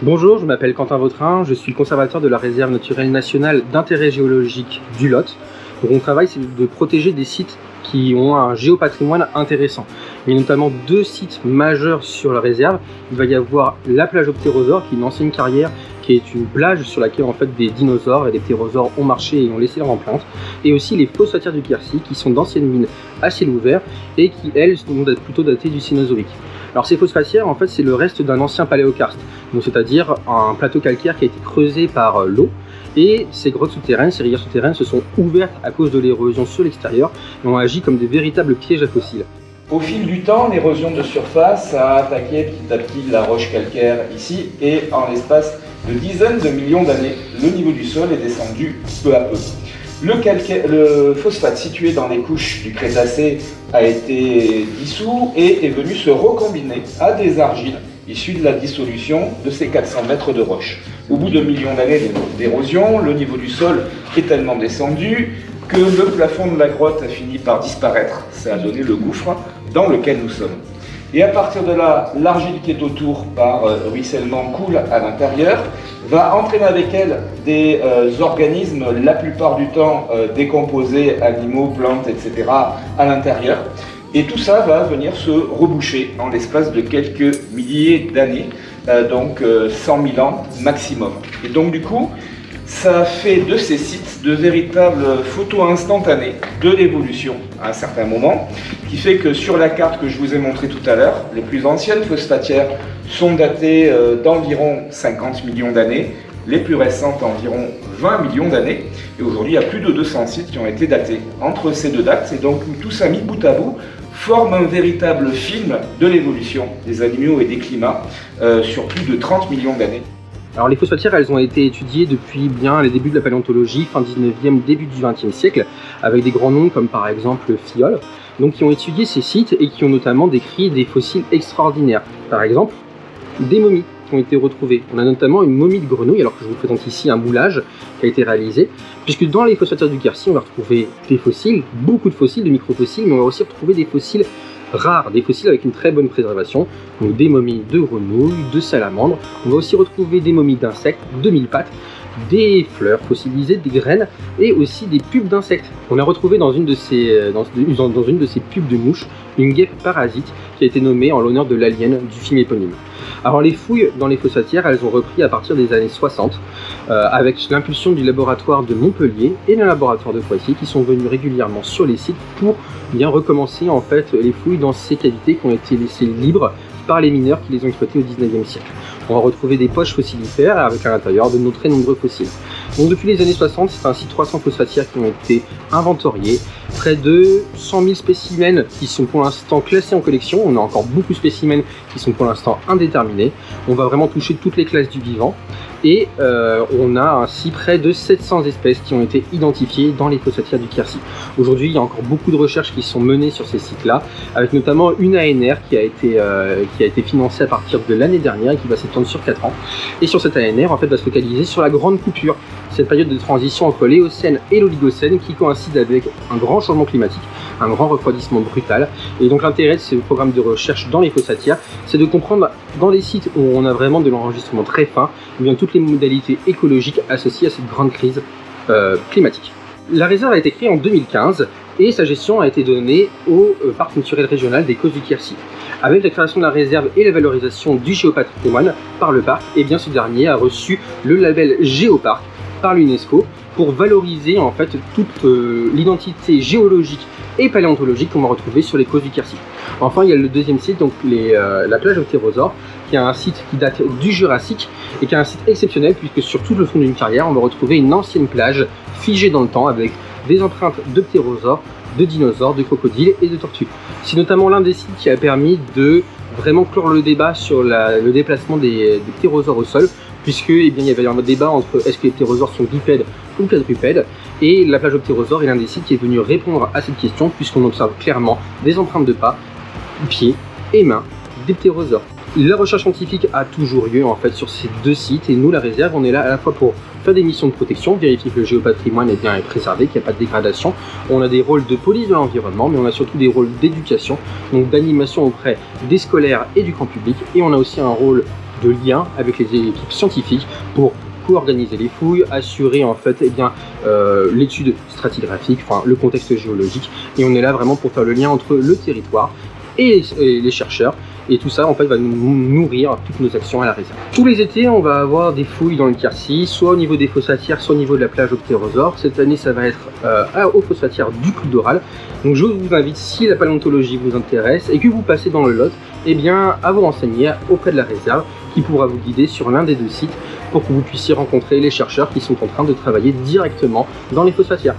Bonjour, je m'appelle Quentin Vautrin, je suis le conservateur de la réserve naturelle nationale d'intérêt géologique du Lot. Donc mon travail, c'est de protéger des sites qui ont un géopatrimoine intéressant. Il y a notamment deux sites majeurs sur la réserve. Il va y avoir la plage aux ptérosaures, qui est une ancienne carrière, qui est une plage sur laquelle en fait des dinosaures et des ptérosaures ont marché et ont laissé leur empreinte. Et aussi les phosphatières du Quercy, qui sont d'anciennes mines à ciel ouvert et qui, elles, sont plutôt datées du Cénozoïque. Alors ces phosphatières, en fait, c'est le reste d'un ancien paléokarst, c'est-à-dire un plateau calcaire qui a été creusé par l'eau. Et ces grottes souterraines, ces rivières souterraines se sont ouvertes à cause de l'érosion sur l'extérieur et ont agi comme des véritables pièges à fossiles. Au fil du temps, l'érosion de surface a attaqué petit à petit la roche calcaire ici et en l'espace de dizaines de millions d'années, le niveau du sol est descendu peu à peu. Le phosphate situé dans les couches du Crétacé a été dissous et est venu se recombiner à des argiles issues de la dissolution de ces 400 mètres de roche. Au bout de millions d'années d'érosion, le niveau du sol est tellement descendu que le plafond de la grotte a fini par disparaître. Ça a donné le gouffre dans lequel nous sommes. Et à partir de là, l'argile qui est autour par ruissellement coule à l'intérieur, va entraîner avec elle des organismes, la plupart du temps décomposés, animaux, plantes, etc. à l'intérieur. Et tout ça va venir se reboucher en l'espace de quelques milliers d'années, donc 100 000 ans maximum. Et donc du coup, ça fait de ces sites de véritables photos instantanées de l'évolution à un certain moment, qui fait que sur la carte que je vous ai montrée tout à l'heure, les plus anciennes phosphatières sont datées d'environ 50 millions d'années, les plus récentes environ 20 millions d'années, et aujourd'hui il y a plus de 200 sites qui ont été datés entre ces deux dates, et donc tout ça mis bout à bout forme un véritable film de l'évolution des animaux et des climats sur plus de 30 millions d'années. Alors les phosphatières, elles ont été étudiées depuis bien les débuts de la paléontologie, fin 19e, début du 20e siècle, avec des grands noms comme par exemple Fiol, donc qui ont étudié ces sites et qui ont notamment décrit des fossiles extraordinaires. Par exemple, des momies qui ont été retrouvées. On a notamment une momie de grenouille, alors que je vous présente ici un moulage qui a été réalisé, puisque dans les phosphatières du Quercy, on va retrouver des fossiles, beaucoup de fossiles, de microfossiles, mais on va aussi retrouver des fossiles rares, des fossiles avec une très bonne préservation, donc des momies de grenouilles, de salamandres. On va aussi retrouver des momies d'insectes, de mille pattes, des fleurs fossilisées, des graines et aussi des pubs d'insectes. On a retrouvé dans une de ces pubs de mouches une guêpe parasite qui a été nommée en l'honneur de l'alien du film éponyme. Alors les fouilles dans les phosphatières, elles ont repris à partir des années 60 avec l'impulsion du laboratoire de Montpellier et le laboratoire de Poitiers qui sont venus régulièrement sur les sites pour bien recommencer en fait les fouilles dans ces cavités qui ont été laissées libres par les mineurs qui les ont exploitées au 19e siècle. On va retrouver des poches fossilifères avec à l'intérieur de très nombreux fossiles. Donc depuis les années 60, c'est ainsi 300 phosphatières qui ont été inventoriées, près de 100 000 spécimens qui sont pour l'instant classés en collection. On a encore beaucoup de spécimens qui sont pour l'instant indéterminés. On va vraiment toucher toutes les classes du vivant. Et on a ainsi près de 700 espèces qui ont été identifiées dans les phosphatières du Quercy. Aujourd'hui, il y a encore beaucoup de recherches qui sont menées sur ces sites-là, avec notamment une ANR qui a été financée à partir de l'année dernière et qui va s'étendre sur 4 ans. Et sur cette ANR, en fait, va se focaliser sur la grande coupure, cette période de transition entre l'Éocène et l'Oligocène qui coïncide avec un grand changement climatique, un grand refroidissement brutal. Et donc l'intérêt de ce programme de recherche dans les phosphatières, c'est de comprendre dans les sites où on a vraiment de l'enregistrement très fin, eh bien, toutes les modalités écologiques associées à cette grande crise climatique. La réserve a été créée en 2015 et sa gestion a été donnée au Parc naturel régional des Causses du Quercy. Avec la création de la réserve et la valorisation du géopatrimoine par le parc, et bien ce dernier a reçu le label Géoparc par l'UNESCO pour valoriser en fait toute l'identité géologique et paléontologique qu'on va retrouver sur les Causses du Quercy. Enfin, il y a le deuxième site, donc la plage aux ptérosaures, qui est un site qui date du Jurassique et qui est un site exceptionnel puisque sur tout le fond d'une carrière, on va retrouver une ancienne plage figée dans le temps avec des empreintes de ptérosaures, de dinosaures, de crocodiles et de tortues. C'est notamment l'un des sites qui a permis de vraiment clore le débat sur le déplacement des ptérosaures au sol, puisque eh bien, il y avait un débat entre est-ce que les ptérosaures sont bipèdes ou quadrupèdes, et la plage aux ptérosaures est l'un des sites qui est venu répondre à cette question, puisqu'on observe clairement des empreintes de pas, pieds et mains des ptérosaures. La recherche scientifique a toujours lieu en fait sur ces deux sites, et nous, la réserve, on est là à la fois pour faire des missions de protection, vérifier que le géopatrimoine est bien préservé, qu'il n'y a pas de dégradation. On a des rôles de police de l'environnement, mais on a surtout des rôles d'éducation, donc d'animation auprès des scolaires et du grand public, et on a aussi un rôle de lien avec les équipes scientifiques pour co-organiser les fouilles, assurer en fait l'étude stratigraphique, enfin le contexte géologique, et on est là vraiment pour faire le lien entre le territoire et les chercheurs, et tout ça en fait va nous nourrir toutes nos actions à la réserve. Tous les étés on va avoir des fouilles dans le Quercy, soit au niveau des fossatières, soit au niveau de la plage au ptérosaure. Cette année ça va être aux fossatières du Clou d'Oral. Donc je vous invite, si la paléontologie vous intéresse et que vous passez dans le Lot, eh bien à vous renseigner auprès de la réserve qui pourra vous guider sur l'un des deux sites pour que vous puissiez rencontrer les chercheurs qui sont en train de travailler directement dans les fossatières.